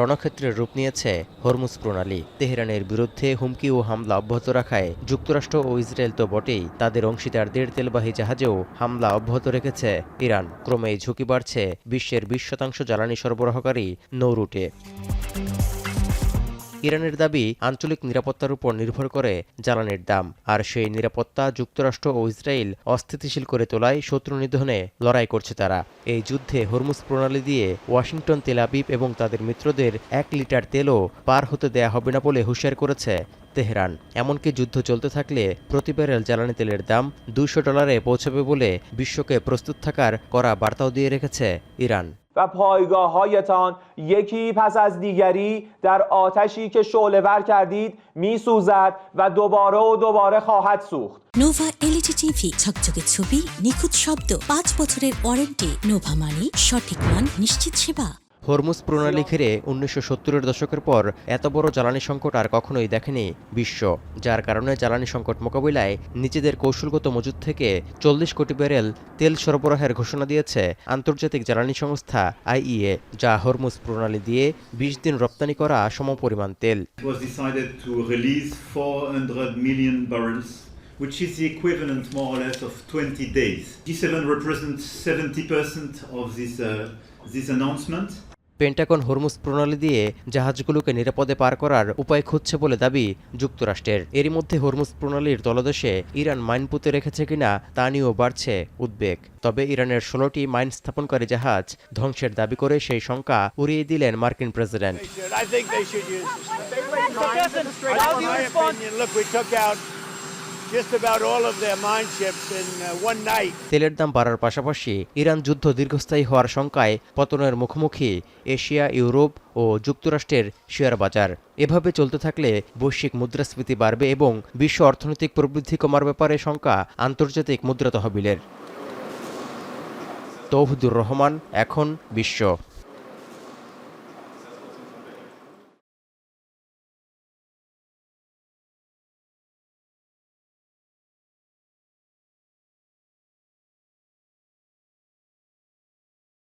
রণক্ষেত্রের রূপ নিয়েছে হরমুজ প্রণালী। তেহরানের বিরুদ্ধে হুমকি ও হামলা অব্যাহত রাখায় যুক্তরাষ্ট্র ও ইসরায়েল তো বটেই, তাদের অংশীদারদের তেলবাহী জাহাজেও হামলা অব্যাহত রেখেছে ইরান। ক্রমেই ঝুঁকি বাড়ছে বিশ্বের 20% জ্বালানি সরবরাহকারী নৌ রুটে। ইরানের দাবি, আঞ্চলিক নিরাপত্তার উপর নির্ভর করে জ্বালানির দাম, আর সেই নিরাপত্তা যুক্তরাষ্ট্র ও ইসরায়েল অস্থিতিশীল করে তোলায় শত্রু নিধনে লড়াই করছে তারা। এই যুদ্ধে হরমুজ প্রণালী দিয়ে ওয়াশিংটন, তেল আবিব এবং তাদের মিত্রদের 1 লিটার তেলও পার হতে দেয়া হবে না বলে হুঁশিয়ার করেছে তেহরান। এমনকি যুদ্ধ চলতে থাকলে প্রতি ব্যারেল জ্বালানি তেলের দাম $200 পৌঁছাবে বলে বিশ্বকে প্রস্তুত থাকার কড়া বার্তাও দিয়ে রেখেছে ইরান। و پایگاه‌هایتان یکی پس از دیگری در آتشی که شعله‌ور کردید می‌سوزد و دوباره خواهد سوخت. নোভা এলইডি টিভি, ঝকঝকে ছবি, নিখুঁত শব্দ, 5 বছরের ওয়ারেন্টি। নোভা মানি সঠিক মান, নিশ্চিত সেবা। হরমুজ প্রণালী ঘিরে 1970-এর দশকের পর এত বড় জ্বালানি সংকট আর কখনোই দেখেনি বিশ্ব, যার কারণে জ্বালানি সংকট মোকাবিলায় নিজেদের কৌশলগত মজুদ থেকে 40 কোটি ব্যারেল তেল সরবরাহের ঘোষণা দিয়েছে আন্তর্জাতিক জ্বালানি সংস্থা আইইএ, যা হরমুজ প্রণালী দিয়ে 20 দিন রপ্তানি করা সমপরিমাণ তেল। Which is the equivalent more or less of 20 days. G7 represents 70% of this announcement. Pentagon Hormuz প্রণালী দিয়ে জাহাজগুলোকে নিরাপদে পার করার উপায় খুঁজছে বলে দাবি যুক্তরাষ্ট্রের। এরই মধ্যে হরমুজ প্রণালীর তলদেশে ইরান মাইন পুঁতে রেখেছে কিনা তা নিয়েও বাড়ছে উদ্বেগ। তবে ইরানের 16টি মাইন স্থাপনকারী জাহাজ ধ্বংসের দাবি করে সেই শঙ্কা উড়িয়ে দিলেন মার্কিন প্রেসিডেন্ট। তেলের দাম বাড়ার পাশাপাশি ইরান যুদ্ধ দীর্ঘস্থায়ী হওয়ার শঙ্কায় পতনের মুখোমুখি এশিয়া, ইউরোপ ও যুক্তরাষ্ট্রের শেয়ার বাজার। এভাবে চলতে থাকলে বৈশ্বিক মুদ্রাস্ফীতি বাড়বে এবং বিশ্ব অর্থনৈতিক প্রবৃদ্ধি কমার ব্যাপারে শঙ্কা আন্তর্জাতিক মুদ্রা তহবিলের। তৌহিদুর রহমান, এখন বিশ্ব।